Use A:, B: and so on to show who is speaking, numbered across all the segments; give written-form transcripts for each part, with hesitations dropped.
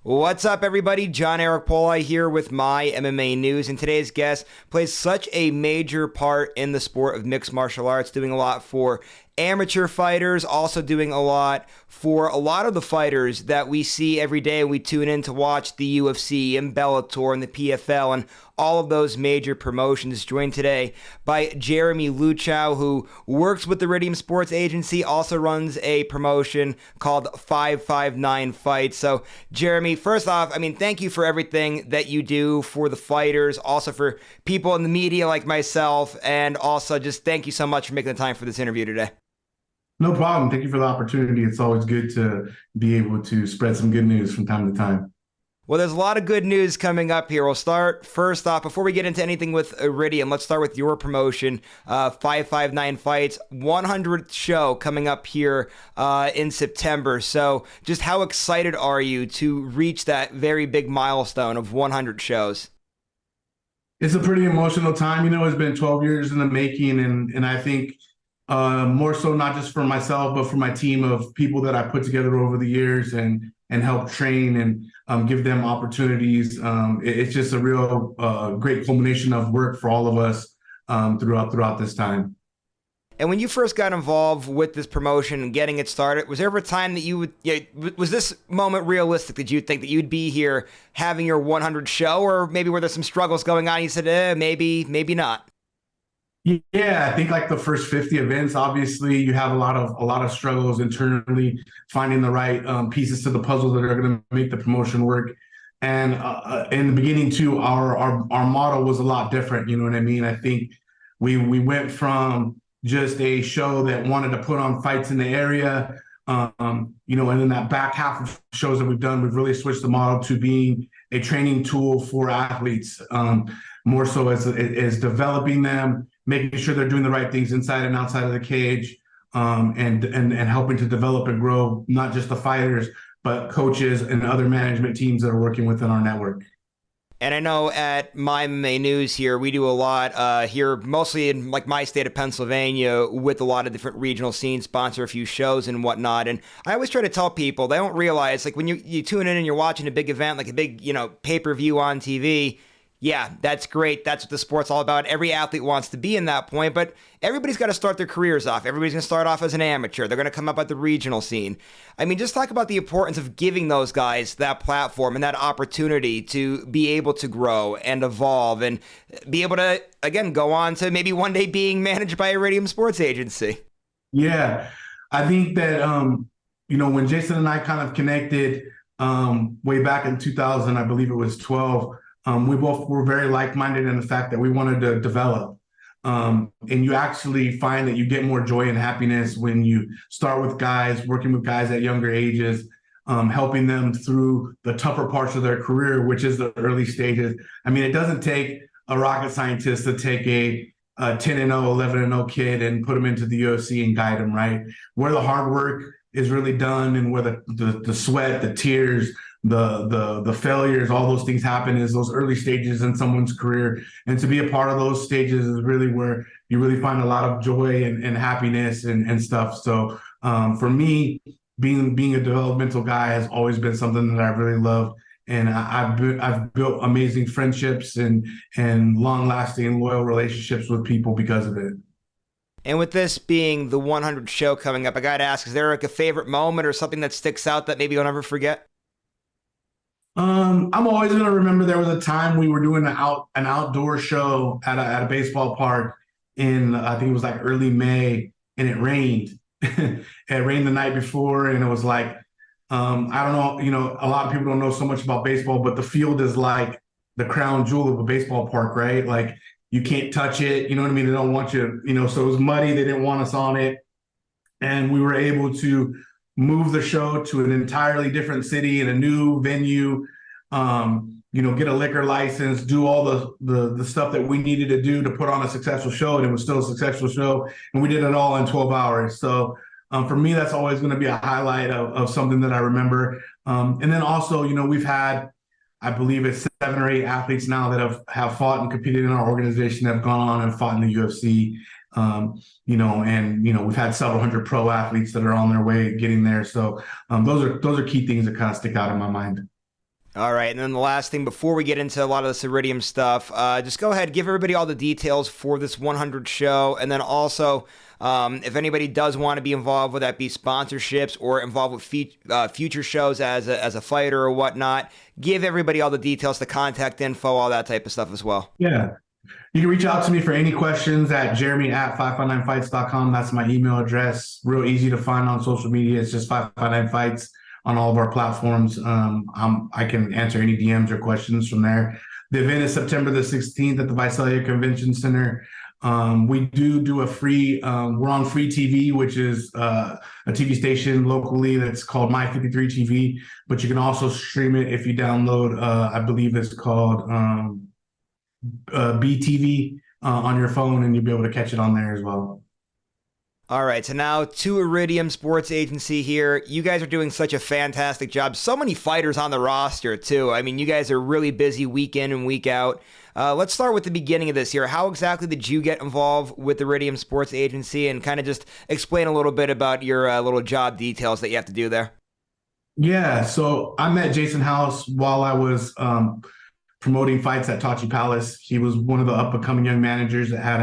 A: What's up, everybody? John Eric Poli here with My MMA News, and today's guest plays such a major part in the sport of mixed martial arts, doing a lot for amateur fighters, also doing a lot for a lot of the fighters that we see every day. We tune in to watch the UFC and Bellator and the PFL and all of those major promotions. Joined today by Jeremy Luchau, who works with the Iridium Sports Agency, also runs a promotion called 559 Fights. So, Jeremy, first off, thank you for everything that you do for the fighters, also for people in the media like myself, and also just thank you so much for making the time for this interview today.
B: No problem. Thank you for the opportunity. It's always good to be able to spread some good news from time to time.
A: Well, there's a lot of good news coming up here. We'll start first off, before we get into anything with Iridium, let's start with your promotion, 559 Fights, 100th show coming up here in September. So just how excited are you to reach that very big milestone of 100 shows?
B: It's a pretty emotional time. It's been 12 years in the making, and I think more so not just for myself, but for my team of people that I put together over the years and help train and give them opportunities. It's just a real great culmination of work for all of us throughout this time.
A: And when you first got involved with this promotion and getting it started, was there ever a time that you would, was this moment realistic? Did you think that you'd be here having your 100 show, or maybe were there some struggles going on? You said, maybe not.
B: Yeah, I think like the first 50 events, obviously you have a lot of struggles internally, finding the right pieces to the puzzle that are going to make the promotion work. And in the beginning too, our model was a lot different. You know what I mean? I think we went from just a show that wanted to put on fights in the area, and in that back half of shows that we've done, we've really switched the model to being a training tool for athletes, more so as developing them, making sure they're doing the right things inside and outside of the cage, and helping to develop and grow not just the fighters, but coaches and other management teams that are working within our network.
A: And I know at MyMMANews here, we do a lot here, mostly in like my state of Pennsylvania, with a lot of different regional scenes, sponsor a few shows and whatnot. And I always try to tell people, they don't realize, like when you tune in and you're watching a big event, like a big, pay-per-view on TV, yeah, that's great. That's what the sport's all about. Every athlete wants to be in that point, but everybody's got to start their careers off. Everybody's going to start off as an amateur. They're going to come up at the regional scene. Just talk about the importance of giving those guys that platform and that opportunity to be able to grow and evolve and be able to, again, go on to maybe one day being managed by Iridium Sports Agency.
B: Yeah, I think that, when Jason and I kind of connected way back in 2000, I believe it was 12, we both were very like-minded in the fact that we wanted to develop. And you actually find that you get more joy and happiness when you start with guys, working with guys at younger ages, helping them through the tougher parts of their career, which is the early stages. It doesn't take a rocket scientist to take a 10-0, 11-0 kid and put him into the UFC and guide him, right? Where the hard work is really done and where the sweat, the tears, the failures, all those things happen is those early stages in someone's career. And to be a part of those stages is really where you really find a lot of joy and happiness and stuff. So for me, being a developmental guy has always been something that I really love. And I've built amazing friendships and long-lasting, loyal relationships with people because of it.
A: And with this being the 100th show coming up, I got to ask, is there like a favorite moment or something that sticks out that maybe you'll never forget?
B: I'm always going to remember there was a time we were doing an outdoor show at a baseball park in, I think it was like early May, and it rained. It rained the night before, and it was like, I don't know, a lot of people don't know so much about baseball, but the field is like the crown jewel of a baseball park, right? Like you can't touch it, you know what I mean? They don't want you, so it was muddy. They didn't want us on it. And we were able to move the show to an entirely different city in a new venue, get a liquor license, do all the stuff that we needed to do to put on a successful show. And it was still a successful show. And we did it all in 12 hours. So for me, that's always going to be a highlight of something that I remember. And then also, we've had, I believe it's 7 or 8 athletes now that have fought and competed in our organization that have gone on and fought in the UFC. We've had several hundred pro athletes that are on their way getting there. So those are key things that kind of stick out in my mind.
A: All right, and then the last thing before we get into a lot of this Iridium stuff, just go ahead, give everybody all the details for this 100 show, and then also, if anybody does want to be involved, whether that be sponsorships or involved with future shows as a fighter or whatnot, give everybody all the details, the contact info, all that type of stuff as well.
B: Yeah. You can reach out to me for any questions at jeremy@559fights.com. That's my email address. Real easy to find on social media. It's just 559 Fights on all of our platforms. I can answer any DMs or questions from there. The event is September the 16th at the Visalia Convention Center. We do a free, we're on free TV, which is a TV station locally that's called My53 TV, but you can also stream it if you download, I believe it's called BTV on your phone, and you'll be able to catch it on there as well.
A: All right, so now to Iridium Sports Agency here. You guys are doing such a fantastic job. So many fighters on the roster, too. I mean, you guys are really busy week in and week out. Let's start with the beginning of this here. How exactly did you get involved with Iridium Sports Agency, and kind of just explain a little bit about your little job details that you have to do there?
B: Yeah, so I met Jason House while I was promoting fights at Tachi Palace. He was one of the up-and-coming young managers that had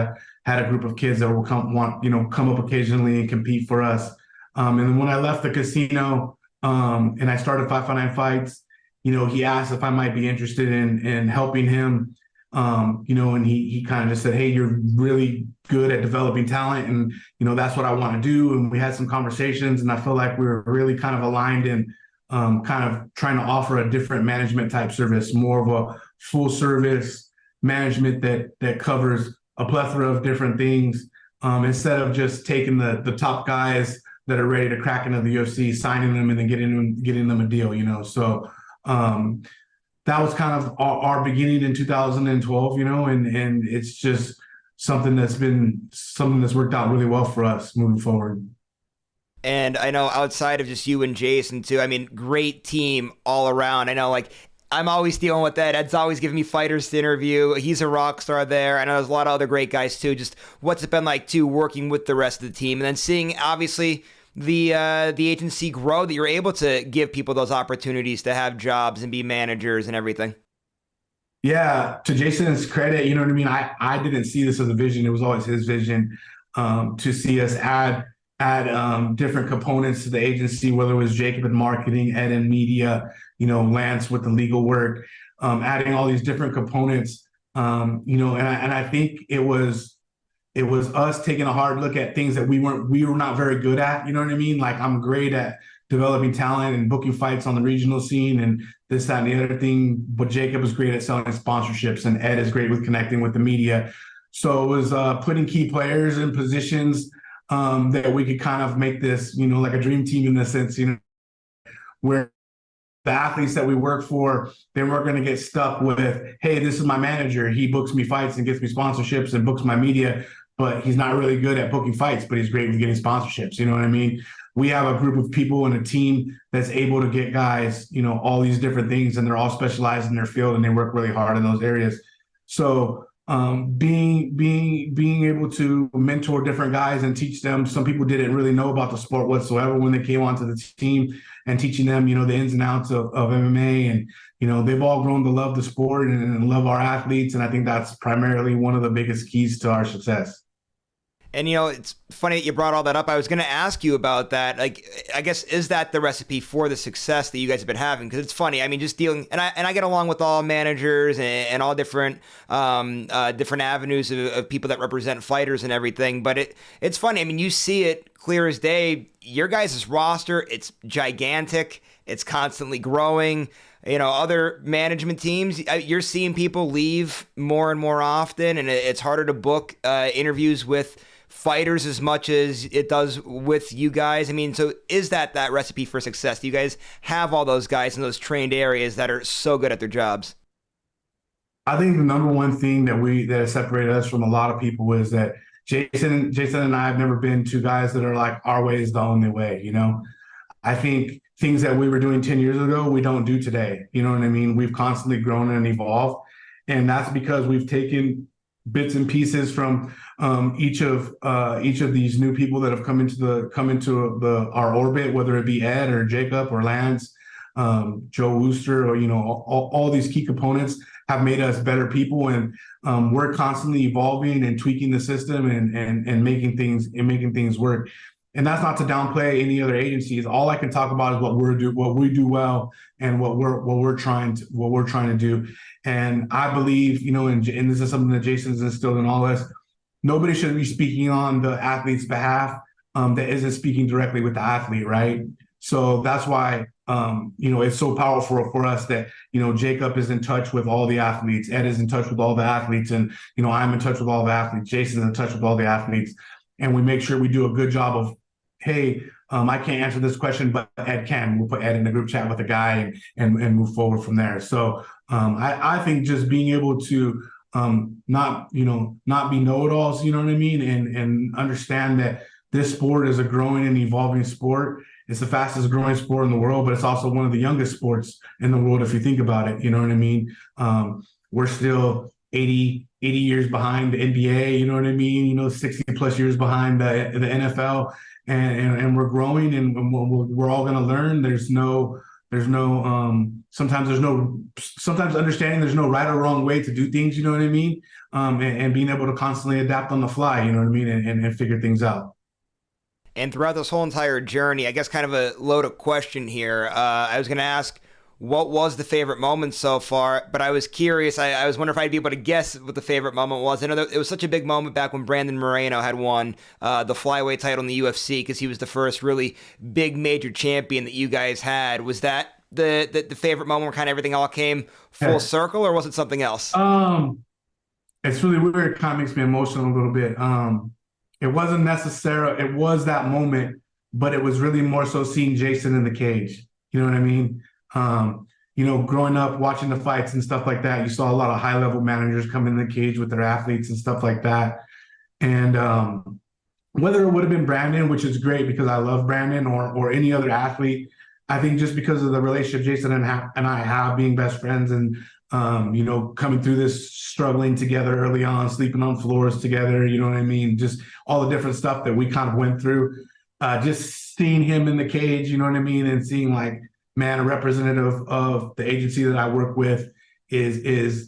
B: a group of kids that will come up occasionally and compete for us. And then when I left the casino and I started 559 Fights, he asked if I might be interested in helping him. And he kind of just said, "Hey, you're really good at developing talent, and that's what I want to do." And we had some conversations, and I feel like we were really kind of aligned in kind of trying to offer a different management type service, more of a full service management that covers a plethora of different things, instead of just taking the top guys that are ready to crack into the UFC, signing them, and then getting them a deal. So that was kind of our beginning in 2012, and it's just something that's worked out really well for us moving forward.
A: And I know outside of just you and Jason too, I mean, great team all around. I know, like, I'm always dealing with that. Ed's always giving me fighters to interview. He's a rock star there. I know there's a lot of other great guys too. Just what's it been like too, working with the rest of the team, and then seeing obviously the agency grow, that you're able to give people those opportunities to have jobs and be managers and everything.
B: Yeah, to Jason's credit, you know what I mean? I didn't see this as a vision. It was always his vision to see us add different components to the agency, whether it was Jacob in marketing, Ed in media, Lance with the legal work, adding all these different components, and I think it was us taking a hard look at things that we were not very good at. You know what I mean? Like, I'm great at developing talent and booking fights on the regional scene and this, that, and the other thing. But Jacob is great at selling sponsorships, and Ed is great with connecting with the media. So it was putting key players in positions that we could kind of make this, like a dream team in the sense, where the athletes that we work for, they weren't going to get stuck with, "Hey, this is my manager. He books me fights and gets me sponsorships and books my media, but he's not really good at booking fights, but he's great with getting sponsorships." You know what I mean? We have a group of people and a team that's able to get guys, all these different things, and they're all specialized in their field and they work really hard in those areas. So being able to mentor different guys and teach them. Some people didn't really know about the sport whatsoever when they came onto the team, and teaching them, the ins and outs of MMA, and they've all grown to love the sport and love our athletes. And I think that's primarily one of the biggest keys to our success.
A: And, it's funny that you brought all that up. I was going to ask you about that. Like, I guess, is that the recipe for the success that you guys have been having? Because it's funny. I mean, just dealing, and I get along with all managers and all different avenues of people that represent fighters and everything. But it's funny. I mean, you see it clear as day. Your guys' roster, it's gigantic. It's constantly growing. Other management teams, you're seeing people leave more and more often, and it's harder to book interviews with fighters as much as it does with you guys. I mean, so is that recipe for success? Do you guys have all those guys in those trained areas that are so good at their jobs?
B: I think the number one thing that has separated us from a lot of people is that Jason and I have never been two guys that are like, our way is the only way. I think things that we were doing 10 years ago, we don't do today. You know what I mean? We've constantly grown and evolved. And that's because we've taken bits and pieces from each of these new people that have come into our orbit, whether it be Ed or Jacob or Lance, Joe Wooster, or, all these key components have made us better people. And we're constantly evolving and tweaking the system and making things work. And that's not to downplay any other agencies. All I can talk about is what we do well, and what we're trying to do. And I believe, and this is something that Jason's instilled in all of us. Nobody should be speaking on the athlete's behalf that isn't speaking directly with the athlete, right? So that's why it's so powerful for us that Jacob is in touch with all the athletes, Ed is in touch with all the athletes, and I'm in touch with all the athletes, Jason's in touch with all the athletes, and we make sure we do a good job of, hey, I can't answer this question, but Ed can. We'll put Ed in the group chat with a guy and move forward from there. So I think just being able to not be know-it-alls, you know what I mean, and understand that this sport is a growing and evolving sport. It's the fastest growing sport in the world, but it's also one of the youngest sports in the world, if you think about it. You know what I mean? We're still 80 years behind the NBA, you know what I mean? 60 plus years behind the NFL, and we're growing, and we're all going to learn. Sometimes understanding there's no right or wrong way to do things, you know what I mean? And being able to constantly adapt on the fly, you know what I mean? And figure things out.
A: And throughout this whole entire journey, I guess kind of a loaded question here. I was going to ask, what was the favorite moment so far? But I was curious. I was wondering if I'd be able to guess what the favorite moment was. I know that it was such a big moment back when Brandon Moreno had won the flyweight title in the UFC, because he was the first really big major champion that you guys had. Was that the favorite moment where kind of everything all came full circle, or was it something else?
B: It's really weird. It kind of makes me emotional a little bit. It wasn't necessarily, it was that moment, but it was really more so seeing Jason in the cage. You know what I mean? Growing up, watching the fights and stuff like that, you saw a lot of high-level managers come in the cage with their athletes and stuff like that. And whether it would have been Brandon, which is great because I love Brandon, or any other athlete, I think just because of the relationship Jason and I have, being best friends, and coming through this, struggling together early on, sleeping on floors together, you know what I mean? Just all the different stuff that we kind of went through, just seeing him in the cage, you know what I mean? And seeing, like, man, a representative of the agency that I work with is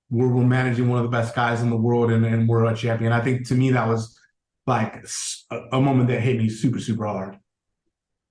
B: we're managing one of the best guys in the world, and we're a champion. I think, to me, that was like a moment that hit me super, super hard.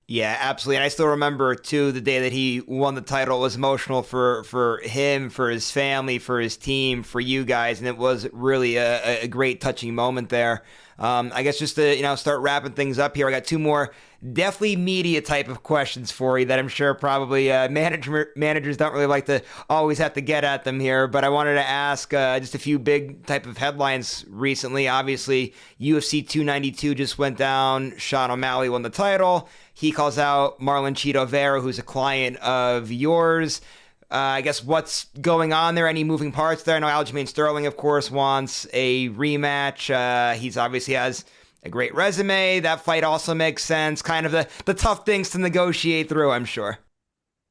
A: Yeah, absolutely. And I still remember, too, the day that he won the title. It was emotional for him, for his family, for his team, for you guys. And it was really a great, touching moment there. I guess just to start wrapping things up here, I got two more definitely media type of questions for you that I'm sure probably managers don't really like to always have to get at them here. But I wanted to ask just a few big type of headlines recently. Obviously, UFC 292 just went down. Sean O'Malley won the title. He calls out Marlon Chito Vera, who's a client of yours. I guess what's going on there? Any moving parts there? I know Aljamain Sterling, of course, wants a rematch. He's obviously has a great resume. That fight also makes sense. Kind of the tough things to negotiate through, I'm sure.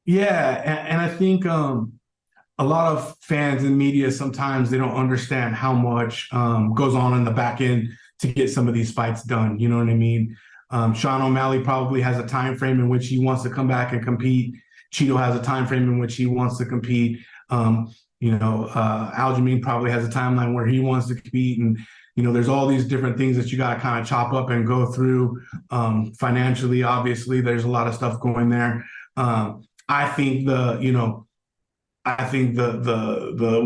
B: Yeah, and I think a lot of fans and media, sometimes they don't understand how much goes on in the back end to get some of these fights done. You know what I mean? Sean O'Malley probably has a time frame in which he wants to come back and compete. Chito has a time frame in which he wants to compete. Aljamain probably has a timeline where he wants to compete, and there's all these different things that you got to kind of chop up and go through. Financially, obviously, there's a lot of stuff going there. I think the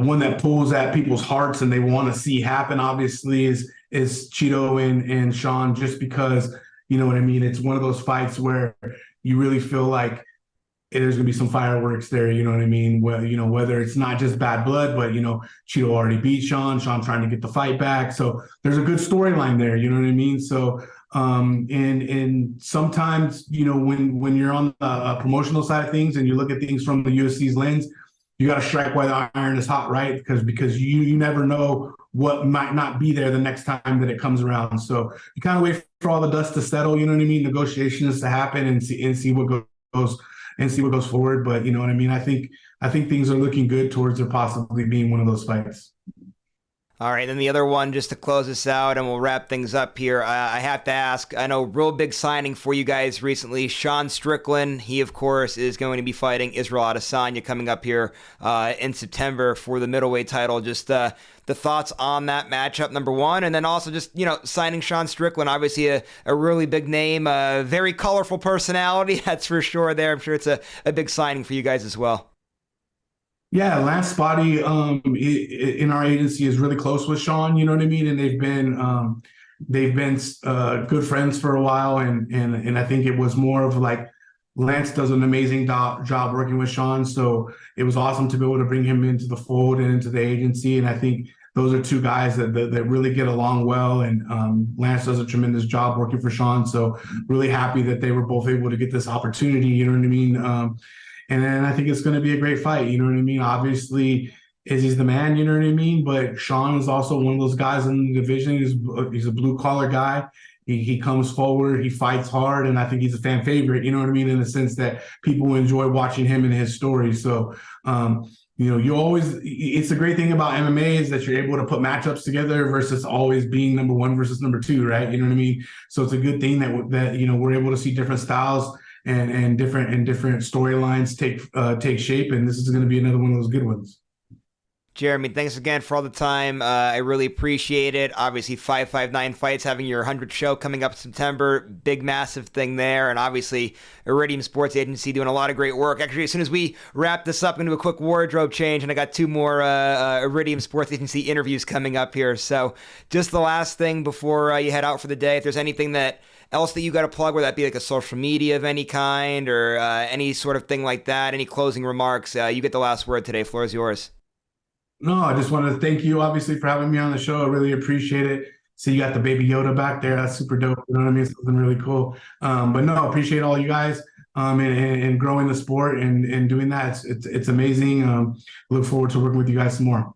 B: one that pulls at people's hearts and they want to see happen, obviously, is Chito and Sean, just because, you know what I mean? It's one of those fights where you really feel like there's going to be some fireworks there, you know what I mean? Whether it's not just bad blood, but, Chito already beat Sean trying to get the fight back. So there's a good storyline there, you know what I mean? So, and sometimes, when you're on the promotional side of things and you look at things from the UFC's lens, you got to strike while the iron is hot, right? Because you never know what might not be there the next time that it comes around. So you kind of wait for all the dust to settle, you know what I mean? Negotiations to happen and see what goes forward. But you know what I mean? I think things are looking good towards there possibly being one of those fights.
A: All right, then the other one, just to close this out, and we'll wrap things up here. I have to ask. I know, real big signing for you guys recently, Sean Strickland. He, of course, is going to be fighting Israel Adesanya coming up here in September for the middleweight title. Just the thoughts on that matchup, number one, and then also just signing Sean Strickland. Obviously, a really big name, a very colorful personality. That's for sure. There, I'm sure it's a big signing for you guys as well.
B: Yeah, Lance Spotty in our agency is really close with Sean, you know what I mean? And they've been good friends for a while, and I think it was more of like Lance does an amazing job working with Sean, so it was awesome to be able to bring him into the fold and into the agency. And I think those are two guys that really get along well, and Lance does a tremendous job working for Sean. So really happy that they were both able to get this opportunity, you know what I mean? And then I think it's going to be a great fight. You know what I mean? Obviously, Izzy's the man. You know what I mean? But Sean is also one of those guys in the division. He's a blue collar guy. He comes forward. He fights hard, and I think he's a fan favorite. You know what I mean? In the sense that people enjoy watching him and his story. So, it's a great thing about MMA is that you're able to put matchups together versus always being number one versus number two, right? You know what I mean? So it's a good thing that we're able to see different styles and different storylines take shape, and this is going to be another one of those good ones.
A: Jeremy, thanks again for all the time. I really appreciate it. Obviously, 559 Fights having your 100th show coming up in September. Big, massive thing there. And obviously, Iridium Sports Agency doing a lot of great work. Actually, as soon as we wrap this up, I'm going to do a quick wardrobe change, and I got two more Iridium Sports Agency interviews coming up here. So just the last thing before you head out for the day, if there's anything else that you got to plug, whether that be like a social media of any kind or any sort of thing like that, any closing remarks, you get the last word today. Floor is yours.
B: No, I just wanted to thank you, obviously, for having me on the show. I really appreciate it. See, you got the baby Yoda back there. That's super dope. You know what I mean? Something really cool. But no, I appreciate all you guys and growing the sport and doing that. It's amazing. Look forward to working with you guys some more.